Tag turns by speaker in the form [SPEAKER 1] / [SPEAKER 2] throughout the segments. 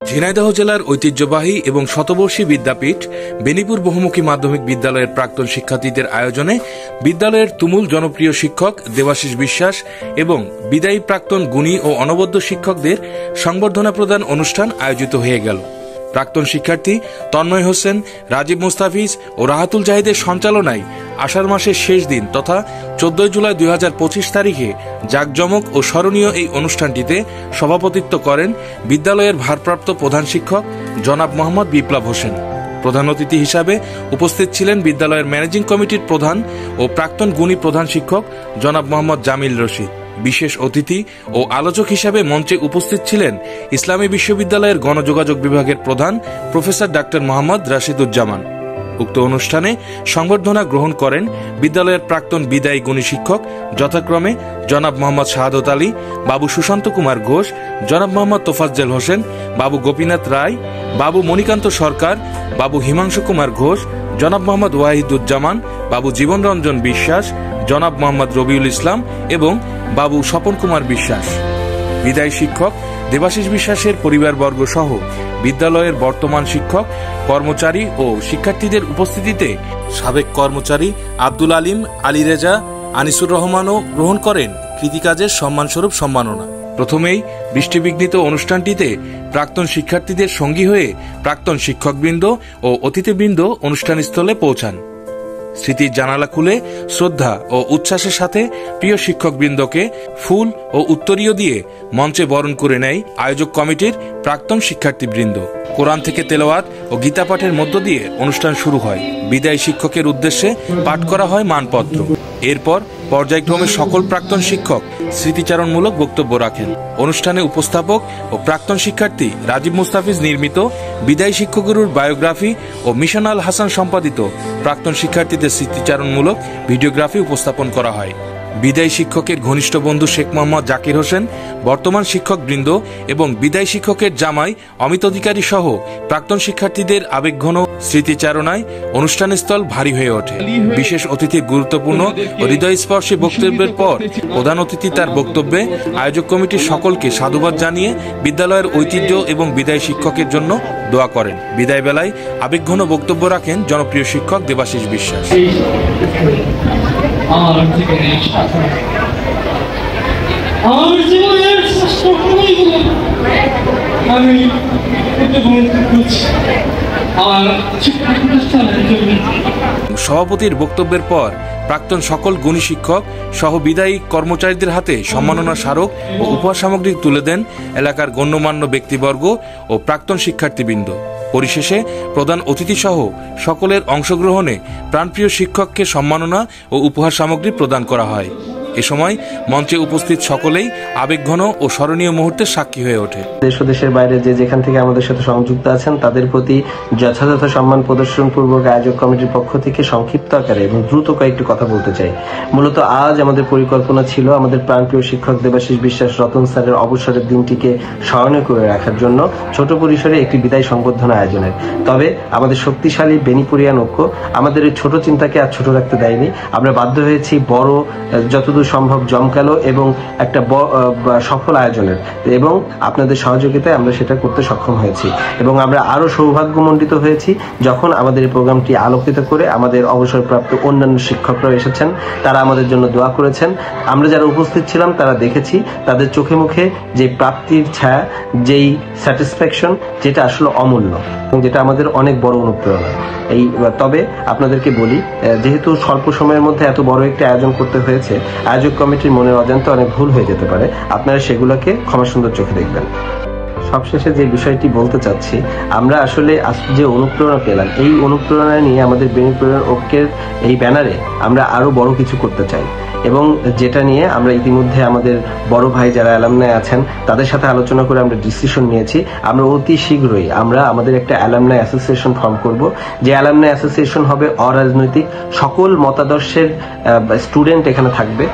[SPEAKER 1] ঝিনাইদহ জেলার ঐতিহ্যবাহী এবং শতবর্ষী বিদ্যাপীঠ বেনীপুর বহুমুখী মাধ্যমিক বিদ্যালয়ের প্রাক্তন শিক্ষার্থীদের আয়োজনে বিদ্যালয়ের তুমুল জনপ্রিয় শিক্ষক দেবাশিস বিশ্বাস এবং বিদায়ী প্রাক্তন গুণী ও অনবদ্য শিক্ষকদের সংবর্ধনা প্রদান অনুষ্ঠান আয়োজিত হয়ে গেল। প্রাক্তন শিক্ষার্থী তন্ময় হোসেন, রাজীব মুস্তাফিজ ও রাহাতুল জাহিদের সঞ্চালনায় আষাঢ় মাসের শেষ দিন তথা 14 জুলাই 2025 তারিখে জাঁকজমক ও স্মরণীয় এই অনুষ্ঠানটিতে সভাপতিত্ব করেন বিদ্যালয়ের ভারপ্রাপ্ত প্রধান শিক্ষক জনাব মোহাম্মদ বিপ্লব হোসেন। প্রধান অতিথি হিসাবে উপস্থিত ছিলেন বিদ্যালয়ের ম্যানেজিং কমিটির প্রধান ও প্রাক্তন গুণী প্রধান শিক্ষক জনাব মোহাম্মদ জামিল রশিদ। বিশেষ অতিথি ও আলোচক হিসাবে মঞ্চে উপস্থিত ছিলেন ইসলামী বিশ্ববিদ্যালয়ের গণযোগাযোগ বিভাগের প্রধান প্রফেসর ডাক্তার মোহাম্মদ রাশিদুজ্জামান। উক্ত অনুষ্ঠানে সংবর্ধনা গ্রহণ করেন বিদ্যালয়ের প্রাক্তন বিদায়ী গুণী শিক্ষক যথাক্রমে জনাব মোহাম্মদ শাহাদত আলী, বাবু সুশান্ত কুমার ঘোষ, জনাব মোহাম্মদ তোফাজ্জল হোসেন, বাবু গোপীনাথ রায়, বাবু মণিকান্ত সরকার, বাবু হিমাংশু কুমার ঘোষ, জনাব মোহাম্মদ ওয়াহিদুজ্জামান, বাবু জীবন রঞ্জন বিশ্বাস, জনাব মোহাম্মদ রবিউল ইসলাম এবং বাবু স্বপন কুমার বিশ্বাস। বিদায়ী শিক্ষক দেবাশিস বিশ্বাসের পরিবারবর্গ সহ বিদ্যালয়ের বর্তমান শিক্ষক, কর্মচারী ও শিক্ষার্থীদের উপস্থিতিতে সাবেক কর্মচারী আব্দুল আলিম, আলী রেজা, আনিসুর রহমানও গ্রহণ করেন কৃতিকাজের সম্মানস্বরূপ সম্মাননা। প্রথমেই বৃষ্টিবিঘ্নিত অনুষ্ঠানটিতে প্রাক্তন শিক্ষার্থীদের সঙ্গী হয়ে প্রাক্তন শিক্ষকবৃন্দ ও অতিথিবৃন্দ অনুষ্ঠানস্থলে পৌঁছান। স্মৃতির জানালা খুলে শ্রদ্ধা ও উচ্ছ্বাসের সাথে প্রিয় শিক্ষকবৃন্দকে ফুল ও উত্তরীয় দিয়ে মঞ্চে বরণ করে নেয় আয়োজক কমিটির প্রাক্তন শিক্ষার্থীবৃন্দ। কোরআন থেকে তেলাওয়াত ও গীতা পাঠের মধ্য দিয়ে অনুষ্ঠান শুরু হয়। বিদায়ী শিক্ষকের উদ্দেশ্যে পাঠ করা হয় মানপত্র। এরপর পর্যায়ক্রমে সকল প্রাক্তন শিক্ষক স্মৃতিচারণমূলক বক্তব্য রাখেন। অনুষ্ঠানে উপস্থাপক ও প্রাক্তন শিক্ষার্থী রাজীব মুস্তাফিজ নির্মিত বিদায়ী শিক্ষকগুরুর বায়োগ্রাফি ও মিশন আল হাসান সম্পাদিত প্রাক্তন শিক্ষার্থীদের স্মৃতিচারণমূলক ভিডিওগ্রাফি উপস্থাপন করা হয়। বিদায়ী শিক্ষকের ঘনিষ্ঠ বন্ধু শেখ মোহাম্মদ জাকির হোসেন, বর্তমান শিক্ষকবৃন্দ এবং বিদায়ী শিক্ষকের জামাই অমিত অধিকারী সহ প্রাক্তন শিক্ষার্থীদের আবেগঘন স্মৃতিচারণায় অনুষ্ঠানস্থল ভারী হয়ে ওঠে। বিশেষ অতিথির গুরুত্বপূর্ণ ও হৃদয়স্পর্শী বক্তব্যের পর প্রধান অতিথি তার বক্তব্যে আয়োজক কমিটির সকলকে সাধুবাদ জানিয়ে বিদ্যালয়ের ঐতিহ্য এবং বিদায়ী শিক্ষকের জন্য দোয়া করেন। বিদায় বেলায় আবেগঘন বক্তব্য রাখেন জনপ্রিয় শিক্ষক দেবাশিস বিশ্বাস।
[SPEAKER 2] আমার জীবনের আমি
[SPEAKER 1] সভাপতির বক্তব্যের পর প্রাক্তন সকল গুণী শিক্ষক সহ বিদায়ী কর্মচারীদের হাতে সম্মাননা স্মারক ও উপহার সামগ্রী তুলে দেন এলাকার গণ্যমান্য ব্যক্তিবর্গ ও প্রাক্তন শিক্ষার্থীবৃন্দ। পরিশেষে প্রধান অতিথি সহ সকলের অংশগ্রহণে প্রাণপ্রিয় শিক্ষককে সম্মাননা ও উপহার সামগ্রী প্রদান করা হয়। এ সময় মঞ্চে উপস্থিত সকলেই আবেগঘন ও স্মরণীয় মুহূর্তের সাক্ষী হয়ে ওঠে।
[SPEAKER 3] দেশ ও দেশের বাইরে যে যেখান থেকে আমাদের সাথে সংযুক্ত আছেন তাদের প্রতি যথাযথ সম্মান প্রদর্শন পূর্বক আয়োজক কমিটির পক্ষ থেকে সংক্ষিপ্ত আকারে এবং দ্রুত কয়েকটি কথা বলতে চাই। মূলত আজ আমাদের পরিকল্পনা ছিল আমাদের প্রাণপ্রিয় শিক্ষক দেবাশিস বিশ্বাস রতন স্যারের অবসরের দিনটিকে স্মরণীয় করে রাখার জন্য ছোট পরিসরে একটি বিদায় সংবর্ধনা আয়োজনের। তবে আমাদের শক্তিশালী বেনিপুরিয়ান ঐক্য আমাদের এই ছোট চিন্তাকে আর ছোট রাখতে দেয়নি। আমরা বাধ্য হয়েছি বড়, যতদূর সম্ভব জমকালো এবং একটা সফল আয়োজনের, এবং আপনাদের সহযোগিতায় আমরা সেটা করতে সক্ষম হয়েছি। এবং আমরা আরো সৌভাগ্যমণ্ডিত হয়েছি যখন আমাদের এই প্রোগ্রামটি আলোকিত করে আমাদের অবসরপ্রাপ্ত অন্যান্য শিক্ষকরা এসেছেন, তারা আমাদের জন্য দোয়া করেছেন। আমরা যারা উপস্থিত ছিলাম তারা দেখেছি তাদের চোখে মুখে যে প্রাপ্তির ছায়া, যেই স্যাটিসফ্যাকশন, যেটা আসলে অমূল্য এবং যেটা আমাদের অনেক বড় অনুপ্রেরণা। তবে আপনাদেরকে বলি, যেহেতু স্বল্প সময়ের মধ্যে এত বড় একটি আয়োজন করতে হয়েছে, আয়োজক কমিটির মনের অজান্তে অনেক ভুল হয়ে যেতে পারে। আপনারা সেগুলোকে ক্ষমা সুন্দর চোখে দেখবেন। সবশেষে যে বিষয়টি বলতে চাচ্ছি, আমরা আসলে যে অনুপ্রেরণা পেলাম, এই অনুপ্রেরণা নিয়ে আমাদের বেনিপুরিয়ান ঐক্যের এই ব্যানারে আমরা আরো বড় কিছু করতে চাই, এবং যেটা নিয়ে আমরা ইতিমধ্যে আমাদের বড় ভাই যারা অ্যালামনাই আছেন তাদের সাথে আলোচনা করে আমরা ডিসিশন নিয়েছি। আমরা অতি শীঘ্রই আমরা আমাদের একটা অ্যালামনাই অ্যাসোসিয়েশন ফর্ম করব, যে অ্যালামনাই অ্যাসোসিয়েশন হবে অরাজনৈতিক, সকল মতাদর্শের স্টুডেন্ট এখানে থাকবে।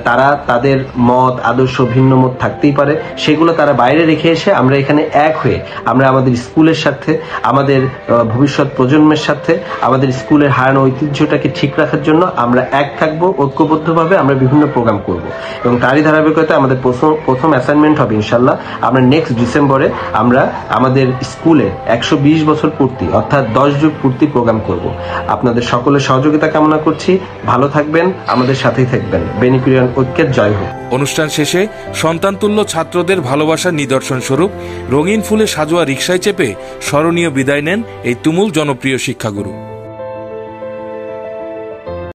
[SPEAKER 3] তারা তাদের মত আদর্শ ভিন্ন মত থাকতেই পারে, সেগুলো তারা বাইরে রেখে এসে আমরা এখানে এক হয়ে আমরা আমাদের স্কুলের সাথে, আমাদের ভবিষ্যৎ প্রজন্মের সাথে, আমাদের স্কুলের হারানো ঐতিহ্যটাকে ঠিক রাখার জন্য আমরা এক থাকবো ঐক্যবদ্ধভাবে। হবে আমরা বিভিন্ন প্রোগ্রাম করব এবং তারই ধারাবাহিকতায় আমাদের প্রথম অ্যাসাইনমেন্ট হবে ইনশাল্লাহ আমরা নেক্সট ডিসেম্বরে আমরা আমাদের স্কুলে 120 বছর পূর্তি অর্থাৎ 10 যুগ পূর্তি প্রোগ্রাম করব। আপনাদের সকলের সহযোগিতা কামনা করছি। ভালো থাকবেন, আমাদের সাথেই থাকবেন। বেনিকুরিয়ান ঐক্যের জয় হোক।
[SPEAKER 1] অনুষ্ঠান শেষে সন্তানতুল্য ছাত্রদের ভালোবাসার নিদর্শন স্বরূপ রঙিন ফুলে সাজোয়া রিকশায় চেপে স্মরণীয় বিদায় নেন এই তুমুল জনপ্রিয় শিক্ষাগুরু।